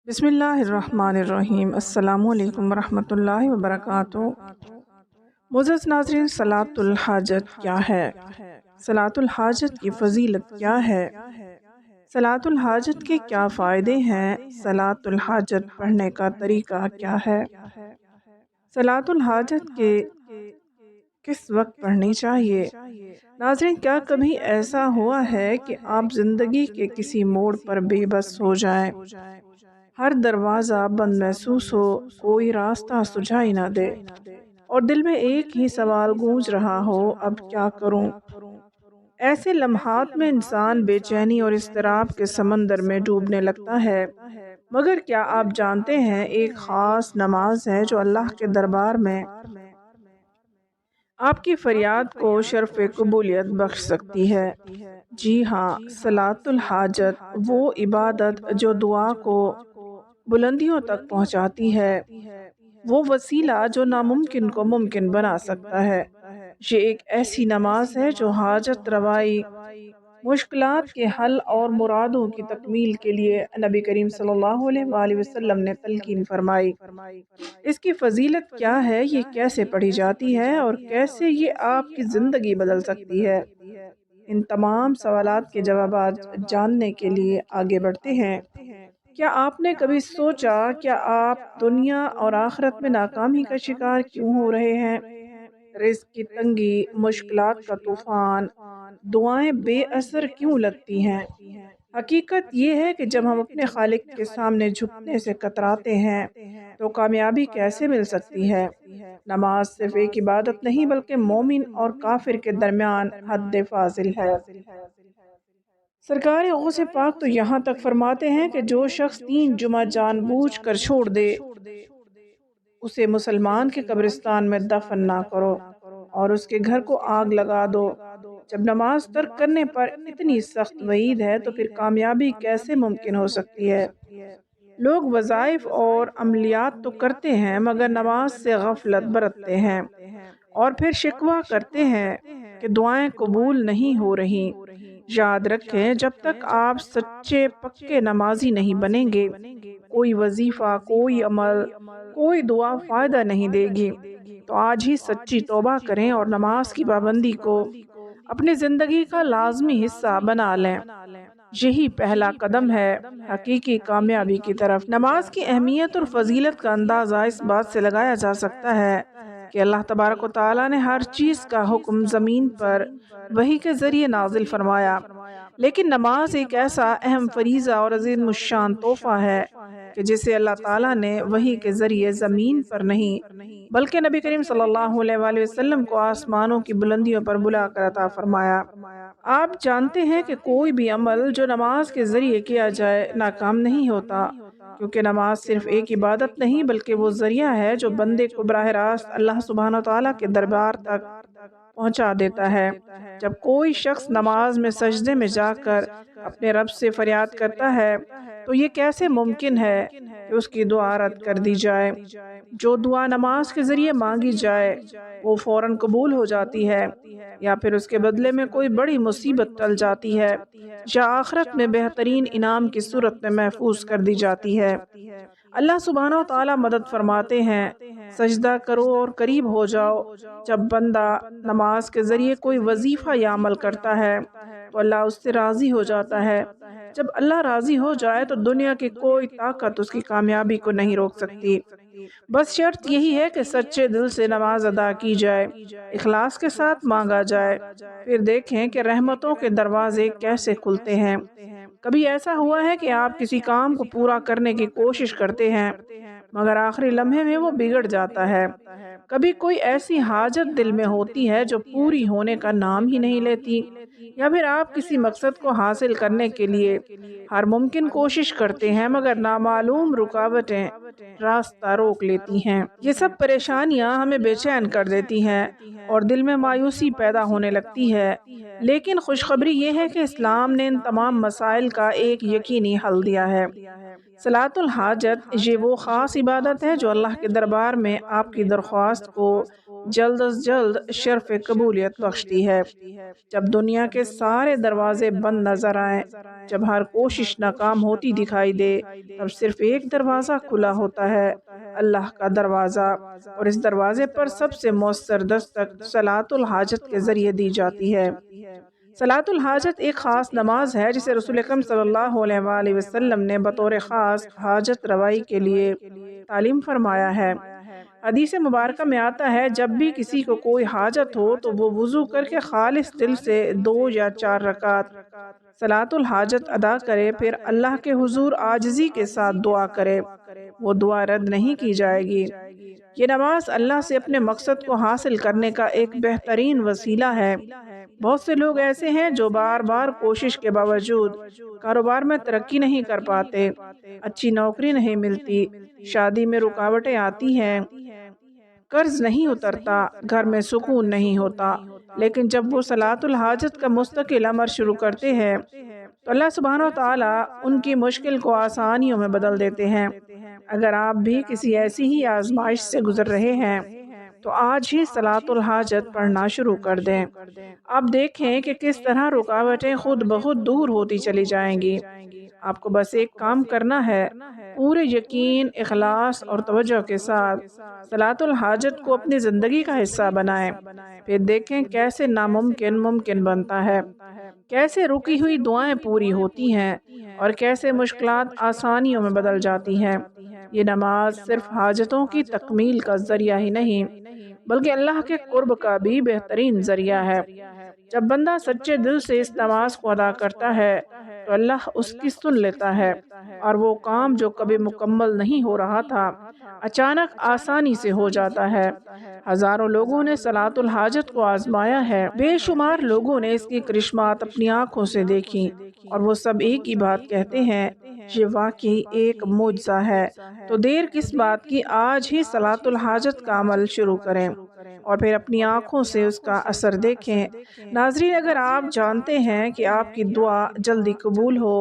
بسم اللہ الرحمن الرحیم۔ السلام علیکم ورحمۃ اللہ وبرکاتہ۔ معزز ناظرین، صلاۃ الحاجت کیا ہے؟ صلاۃ الحاجت کی فضیلت کیا ہے؟ صلاۃ الحاجت کے کیا فائدے ہیں؟ صلاۃ الحاجت پڑھنے کا طریقہ کیا ہے؟ صلاۃ الحاجت کے کس وقت پڑھنی چاہیے؟ ناظرین، کیا کبھی ایسا ہوا ہے کہ آپ زندگی کے کسی موڑ پر بے بس ہو جائیں، ہر دروازہ بند محسوس ہو، کوئی راستہ سجھائی نہ دے، اور دل میں ایک ہی سوال گونج رہا ہو، اب کیا کروں؟ ایسے لمحات میں انسان بے چینی اور اضطراب کے سمندر میں ڈوبنے لگتا ہے۔ مگر کیا آپ جانتے ہیں، ایک خاص نماز ہے جو اللہ کے دربار میں آپ کی فریاد کو شرف قبولیت بخش سکتی ہے۔ جی ہاں، صلاۃ الحاجت وہ عبادت جو دعا کو بلندیوں تک پہنچاتی ہے، وہ وسیلہ جو ناممکن کو ممکن بنا سکتا ہے۔ یہ ایک ایسی نماز ہے جو حاجت روائی، مشکلات کے حل اور مرادوں کی تکمیل کے لیے نبی کریم صلی اللہ علیہ وآلہ وسلم نے تلقین فرمائی۔ اس کی فضیلت کیا ہے، یہ کیسے پڑھی جاتی ہے، اور کیسے یہ آپ کی زندگی بدل سکتی ہے؟ ان تمام سوالات کے جوابات جاننے کے لیے آگے بڑھتے ہیں۔ کیا آپ نے کبھی سوچا، کیا آپ دنیا اور آخرت میں ناکامی کا شکار کیوں ہو رہے ہیں؟ رزق کی تنگی، مشکلات کا طوفان، دعائیں بے اثر کیوں لگتی ہیں؟ حقیقت یہ ہے کہ جب ہم اپنے خالق کے سامنے جھکنے سے کتراتے ہیں تو کامیابی کیسے مل سکتی ہے؟ نماز صرف ایک عبادت نہیں بلکہ مومن اور کافر کے درمیان حد فاصل ہے۔ سرکار غوث پاک تو یہاں تک فرماتے ہیں کہ جو شخص 3 جمعہ جان بوجھ کر چھوڑ دے، اسے مسلمان کے قبرستان میں دفن نہ کرو اور اس کے گھر کو آگ لگا دو۔ جب نماز ترک کرنے پر اتنی سخت وعید ہے تو پھر کامیابی کیسے ممکن ہو سکتی ہے؟ لوگ وظائف اور عملیات تو کرتے ہیں مگر نماز سے غفلت برتتے ہیں، اور پھر شکوہ کرتے ہیں کہ دعائیں قبول نہیں ہو رہی۔ یاد رکھیں، جب تک آپ سچے پکے نمازی نہیں بنیں گے، کوئی وظیفہ، کوئی عمل، کوئی دعا فائدہ نہیں دے گی۔ تو آج ہی سچی توبہ کریں اور نماز کی پابندی کو اپنی زندگی کا لازمی حصہ بنا لیں۔ یہی پہلا قدم ہے حقیقی کامیابی کی طرف۔ نماز کی اہمیت اور فضیلت کا اندازہ اس بات سے لگایا جا سکتا ہے کہ اللہ تبارک و تعالیٰ نے ہر چیز کا حکم زمین پر وحی کے ذریعے نازل فرمایا، لیکن نماز ایک ایسا اہم فریضہ اور عظیم الشان تحفہ ہے کہ جسے اللہ تعالیٰ نے وحی کے ذریعے زمین پر نہیں بلکہ نبی کریم صلی اللہ علیہ وآلہ وسلم کو آسمانوں کی بلندیوں پر بلا کر عطا فرمایا۔ آپ جانتے ہیں کہ کوئی بھی عمل جو نماز کے ذریعے کیا جائے ناکام نہیں ہوتا، کیونکہ نماز صرف ایک عبادت نہیں بلکہ وہ ذریعہ ہے جو بندے کو براہ راست اللہ سبحانہ وتعالیٰ کے دربار تک پہنچا دیتا ہے۔ جب کوئی شخص نماز میں سجدے میں جا کر اپنے رب سے فریاد کرتا ہے تو یہ کیسے ممکن ہے کہ اس کی دعا رد کر دی جائے؟ جو دعا نماز کے ذریعے مانگی جائے وہ فوراً قبول ہو جاتی ہے، یا پھر اس کے بدلے میں کوئی بڑی مصیبت ٹل جاتی ہے، یا آخرت میں بہترین انعام کی صورت میں محفوظ کر دی جاتی ہے۔ اللہ سبحانہ و تعالیٰ مدد فرماتے ہیں، سجدہ کرو اور قریب ہو جاؤ۔ جب بندہ نماز کے ذریعے کوئی وظیفہ یا عمل کرتا ہے تو اللہ اس سے راضی ہو جاتا ہے۔ جب اللہ راضی ہو جائے تو دنیا کی کوئی طاقت اس کی کامیابی کو نہیں روک سکتی۔ بس شرط یہی ہے کہ سچے دل سے نماز ادا کی جائے، اخلاص کے ساتھ مانگا جائے، پھر دیکھیں کہ رحمتوں کے دروازے کیسے کھلتے ہیں۔ کبھی ایسا ہوا ہے کہ آپ کسی کام کو پورا کرنے کی کوشش کرتے ہیں مگر آخری لمحے میں وہ بگڑ جاتا ہے؟ کبھی کوئی ایسی حاجت دل میں ہوتی ہے جو پوری ہونے کا نام ہی نہیں لیتی؟ یا پھر آپ کسی مقصد کو حاصل کرنے کے لیے ہر ممکن کوشش کرتے ہیں مگر نامعلوم رکاوٹیں راستہ روک لیتی ہیں؟ یہ سب پریشانیاں ہمیں بے چین کر دیتی ہیں اور دل میں مایوسی پیدا ہونے لگتی ہے، لیکن خوشخبری یہ ہے کہ اسلام نے ان تمام مسائل کا ایک یقینی حل دیا ہے۔ صلاۃ الحاجت یہ وہ خاص عبادت ہے جو اللہ کے دربار میں آپ کی درخواست کو جلد از جلد شرف قبولیت بخشتی ہے۔ جب دنیا کے سارے دروازے بند نظر آئیں، جب ہر کوشش ناکام ہوتی دکھائی دے، تب صرف ایک دروازہ کھلا ہوتا ہے، اللہ کا دروازہ، اور اس دروازے پر سب سے مؤثر دستک صلاۃ الحاجت کے ذریعے دی جاتی ہے۔ صلاۃ الحاجت ایک خاص نماز ہے جسے رسول اکرم صلی اللہ علیہ وآلہ وسلم نے بطور خاص حاجت روائی کے لیے تعلیم فرمایا ہے۔ حدیث مبارکہ میں آتا ہے، جب بھی کسی کو کوئی حاجت ہو تو وہ وضو کر کے خالص دل سے 2 یا 4 رکعت صلاۃ الحاجت ادا کرے، پھر اللہ کے حضور عاجزی کے ساتھ دعا کرے، وہ دعا رد نہیں کی جائے گی۔ یہ نماز اللہ سے اپنے مقصد کو حاصل کرنے کا ایک بہترین وسیلہ ہے۔ بہت سے لوگ ایسے ہیں جو بار بار کوشش کے باوجود کاروبار میں ترقی نہیں کر پاتے، اچھی نوکری نہیں ملتی، شادی میں رکاوٹیں آتی ہیں، قرض نہیں اترتا، گھر میں سکون نہیں ہوتا، لیکن جب وہ صلاۃ الحاجت کا مستقل عمل شروع کرتے ہیں تو اللہ سبحانہ و تعالیٰ ان کی مشکل کو آسانیوں میں بدل دیتے ہیں۔ اگر آپ بھی کسی ایسی ہی آزمائش سے گزر رہے ہیں تو آج ہی صلاۃ الحاجت پڑھنا شروع کر دیں۔ آپ دیکھیں کہ کس طرح رکاوٹیں خود بخود دور ہوتی چلی جائیں گی۔ آپ کو بس ایک کام کرنا ہے، پورے یقین، اخلاص اور توجہ کے ساتھ صلاۃ الحاجت کو اپنی زندگی کا حصہ بنائیں، پھر دیکھیں کیسے ناممکن ممکن بنتا ہے، کیسے رکی ہوئی دعائیں پوری ہوتی ہیں، اور کیسے مشکلات آسانیوں میں بدل جاتی ہیں۔ یہ نماز صرف حاجتوں کی تکمیل کا ذریعہ ہی نہیں، بلکہ اللہ کے قرب کا بھی بہترین ذریعہ ہے۔ جب بندہ سچے دل سے اس نماز کو ادا کرتا ہے تو اللہ اس کی سن لیتا ہے، اور وہ کام جو کبھی مکمل نہیں ہو رہا تھا اچانک آسانی سے ہو جاتا ہے۔ ہزاروں لوگوں نے صلاۃ الحاجت کو آزمایا ہے، بے شمار لوگوں نے اس کی کرشمات اپنی آنکھوں سے دیکھی، اور وہ سب ایک ہی بات کہتے ہیں، یہ واقعی ایک معجزہ ہے۔ تو دیر کس بات کی، آج ہی صلاۃ الحاجت کا عمل شروع کریں اور پھر اپنی آنکھوں سے اس کا اثر دیکھیں۔ ناظرین، اگر آپ جانتے ہیں کہ آپ کی دعا جلدی قبول ہو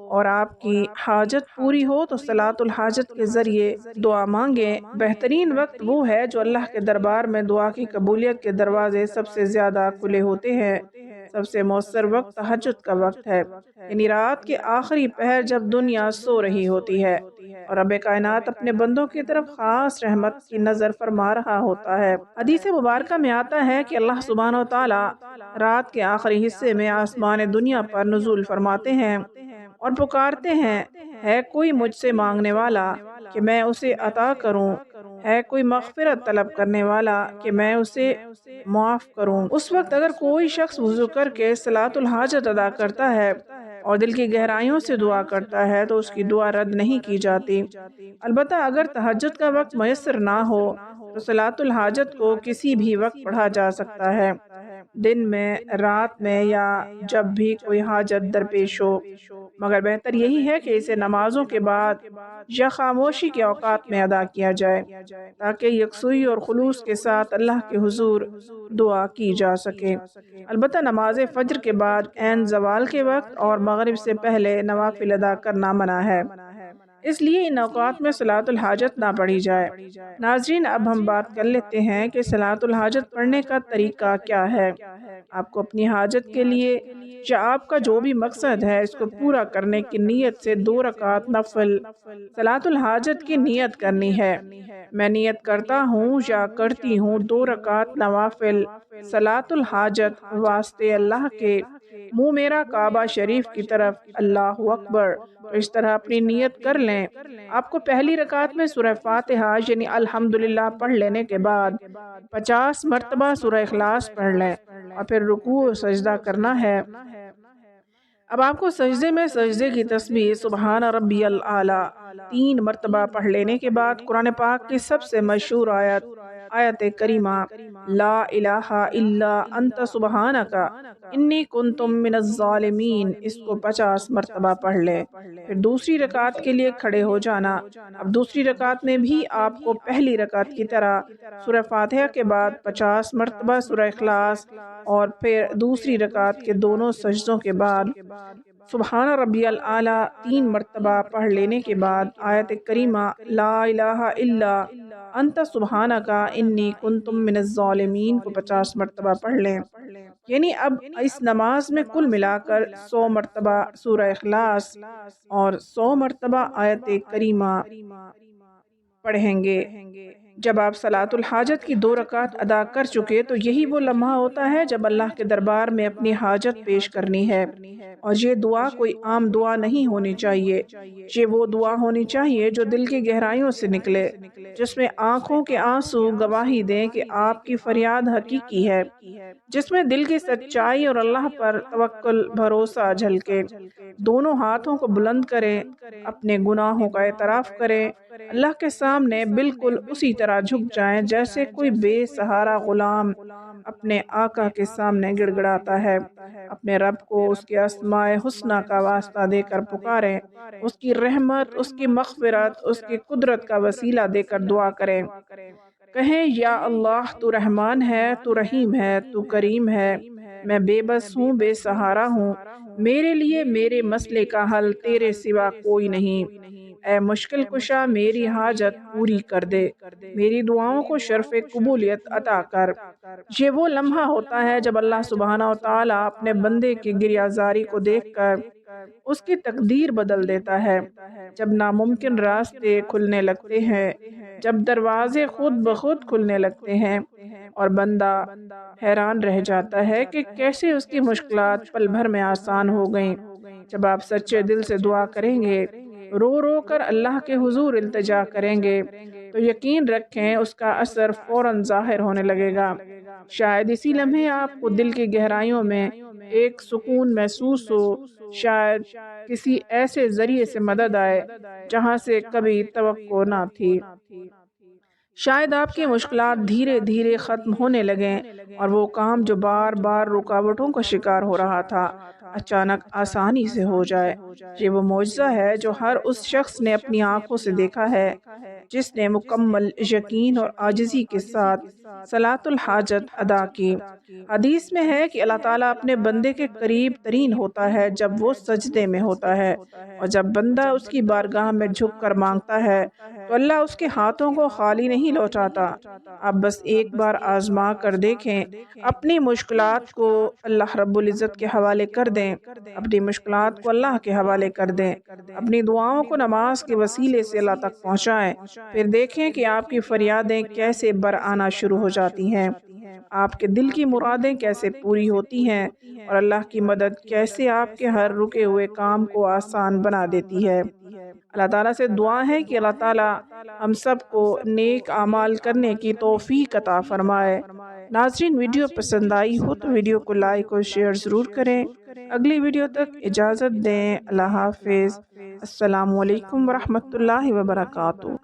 اور آپ کی حاجت پوری ہو تو صلاۃ الحاجت کے ذریعے دعا مانگیں۔ بہترین وقت وہ ہے جو اللہ کے دربار میں دعا کی قبولیت کے دروازے سب سے زیادہ کھلے ہوتے ہیں۔ سب سے مؤثر وقت تہجد کا وقت ہے، یعنی رات کے آخری پہر جب دنیا سو رہی ہوتی ہے اور رب کائنات اپنے بندوں کی طرف خاص رحمت کی نظر فرما رہا ہوتا ہے۔ حدیث مبارکہ میں آتا ہے کہ اللہ سبحانہ و تعالیٰ رات کے آخری حصے میں آسمان دنیا پر نزول فرماتے ہیں اور پکارتے ہیں، ہے کوئی مجھ سے مانگنے والا کہ میں اسے عطا کروں، ہے کوئی مغفرت طلب کرنے والا کہ میں اسے معاف کروں۔ اس وقت اگر کوئی شخص وضو کر کے صلاۃ الحاجت ادا کرتا ہے اور دل کی گہرائیوں سے دعا کرتا ہے تو اس کی دعا رد نہیں کی جاتی۔ البتہ اگر تہجد کا وقت میسر نہ ہو تو صلاۃ الحاجت کو کسی بھی وقت پڑھا جا سکتا ہے، دن میں، رات میں، یا جب بھی کوئی حاجت درپیش ہو، مگر بہتر یہی ہے کہ اسے نمازوں کے بعد یا خاموشی کے اوقات میں ادا کیا جائے تاکہ یکسوئی اور خلوص کے ساتھ اللہ کے حضور دعا کی جا سکے۔ البتہ نماز فجر کے بعد عین زوال کے وقت اور مغرب سے پہلے نوافل ادا کرنا منع ہے، اس لیے ان اوقات میں صلاۃ الحاجت نہ پڑھی جائے۔ ناظرین، اب ہم بات کر لیتے ہیں کہ صلاۃ الحاجت پڑھنے کا طریقہ کیا ہے۔ آپ کو اپنی حاجت کے لیے یا آپ کا جو بھی مقصد ہے اس کو پورا کرنے کی نیت سے 2 رکعت نفل صلاۃ الحاجت کی نیت کرنی ہے۔ میں نیت کرتا ہوں یا کرتی ہوں 2 رکعت نوافل صلاۃ الحاجت واسطے اللہ کے، منہ میرا کعبہ شریف کی طرف، اللہ اکبر۔ تو اس طرح اپنی نیت کر لیں۔ آپ کو پہلی رکعت میں سورہ فاتحہ یعنی الحمدللہ پڑھ لینے کے بعد 50 مرتبہ سورہ اخلاص پڑھ لیں اور پھر رکوع و سجدہ کرنا ہے۔ اب آپ کو سجدے میں سجدے کی تسبیح سبحان ربی الاعلیٰ 3 مرتبہ پڑھ لینے کے بعد قرآن پاک کی سب سے مشہور آیت کریمہ لا الہ الا انت سبحانک انی کنت من الظالمین، اس کو 50 مرتبہ پڑھ لیں۔ پھر دوسری رکعت کے لیے کھڑے ہو جانا۔ اب دوسری رکعت میں بھی آپ کو پہلی رکعت کی طرح سورہ فاتحہ کے بعد 50 مرتبہ سورہ اخلاص اور پھر دوسری رکعت کے دونوں سجدوں کے بعد سبحان ربی الاعلیٰ 3 مرتبہ پڑھ لینے کے بعد آیت کریمہ لا الہ الا انت سبحانکا انی کنتم من الظالمین کو 50 مرتبہ پڑھ لیں۔ یعنی اب اس نماز میں کل ملا کر 100 مرتبہ سورہ اخلاص اور 100 مرتبہ آیت کریمہ پڑھیں گے۔ جب آپ صلاۃ الحاجت کی 2 رکعت ادا کر چکے تو یہی وہ لمحہ ہوتا ہے جب اللہ کے دربار میں اپنی حاجت پیش کرنی ہے، اور یہ دعا کوئی عام دعا نہیں ہونی چاہیے، یہ وہ دعا ہونی چاہیے جو دل کی گہرائیوں سے نکلے، جس میں آنکھوں کے آنسو گواہی دیں کہ آپ کی فریاد حقیقی ہے، جس میں دل کی سچائی اور اللہ پر توکل بھروسہ جھلکے۔ دونوں ہاتھوں کو بلند کریں، اپنے گناہوں کا اعتراف کریں، اللہ کے سامنے بالکل اسی طرح جھک جائیں جیسے کوئی بے سہارا غلام اپنے آقا کے سامنے گڑ گڑاتا ہے۔ اپنے رب کو اس کے اسماء حسنی کا واسطہ دے کر پکاریں، اس کی رحمت، اس کی مغفرت، اس کی قدرت کا وسیلہ دے کر دعا کریں۔ کہیں یا اللہ تو رحمان ہے، تو رحیم ہے، تو کریم ہے، میں بے بس ہوں، بے سہارا ہوں، میرے لیے میرے مسئلے کا حل تیرے سوا کوئی نہیں، اے مشکل کشا میری حاجت پوری کر دے، میری دعاؤں کو شرف قبولیت عطا کر۔ یہ وہ لمحہ ہوتا ہے جب اللہ سبحانہ و تعالیٰ اپنے بندے کی گریہ زاری کو دیکھ کر اس کی تقدیر بدل دیتا ہے، جب ناممکن راستے کھلنے لگتے ہیں، جب دروازے خود بخود کھلنے لگتے ہیں اور بندہ حیران رہ جاتا ہے کہ کیسے اس کی مشکلات پل بھر میں آسان ہو گئیں۔ جب آپ سچے دل سے دعا کریں گے، رو رو کر اللہ کے حضور التجا کریں گے، تو یقین رکھیں اس کا اثر فوراً ظاہر ہونے لگے گا۔ شاید اسی لمحے آپ کو دل کی گہرائیوں میں ایک سکون محسوس ہو، شاید کسی ایسے ذریعے سے مدد آئے جہاں سے کبھی توقع نہ تھی، شاید آپ کی مشکلات دھیرے دھیرے ختم ہونے لگیں اور وہ کام جو بار بار رکاوٹوں کا شکار ہو رہا تھا اچانک آسانی سے ہو جائے۔ یہ وہ معجزہ ہے جو ہر اس شخص نے اپنی آنکھوں سے دیکھا ہے جس نے مکمل یقین اور عاجزی کے ساتھ صلاۃ الحاجت ادا کی۔ حدیث میں ہے کہ اللہ تعالیٰ اپنے بندے کے قریب ترین ہوتا ہے جب وہ سجدے میں ہوتا ہے، اور جب بندہ اس کی بارگاہ میں جھک کر مانگتا ہے تو اللہ اس کے ہاتھوں کو خالی نہیں لوٹاتا۔ آپ بس ایک بار آزما کر دیکھیں، اپنی مشکلات کو اللہ رب العزت کے حوالے کر دیں، اپنی مشکلات کو اللہ کے حوالے کر دیں، اپنی دعاؤں کو نماز کے وسیلے سے اللہ تک پہنچائیں، پھر دیکھیں کہ آپ کی فریادیں کیسے برآنا شروع ہو جاتی ہیں، آپ کے دل کی مرادیں کیسے پوری ہوتی ہیں، اور اللہ کی مدد کیسے آپ کے ہر رکے ہوئے کام کو آسان بنا دیتی ہے۔ اللہ تعالیٰ سے دعا ہے کہ اللہ تعالیٰ ہم سب کو نیک اعمال کرنے کی توفیق عطا فرمائے۔ ناظرین، ویڈیو پسند آئی ہو تو ویڈیو کو لائک اور شیئر ضرور کریں۔ اگلی ویڈیو تک اجازت دیں۔ اللہ حافظ۔ السلام علیکم ورحمۃ اللہ وبرکاتہ۔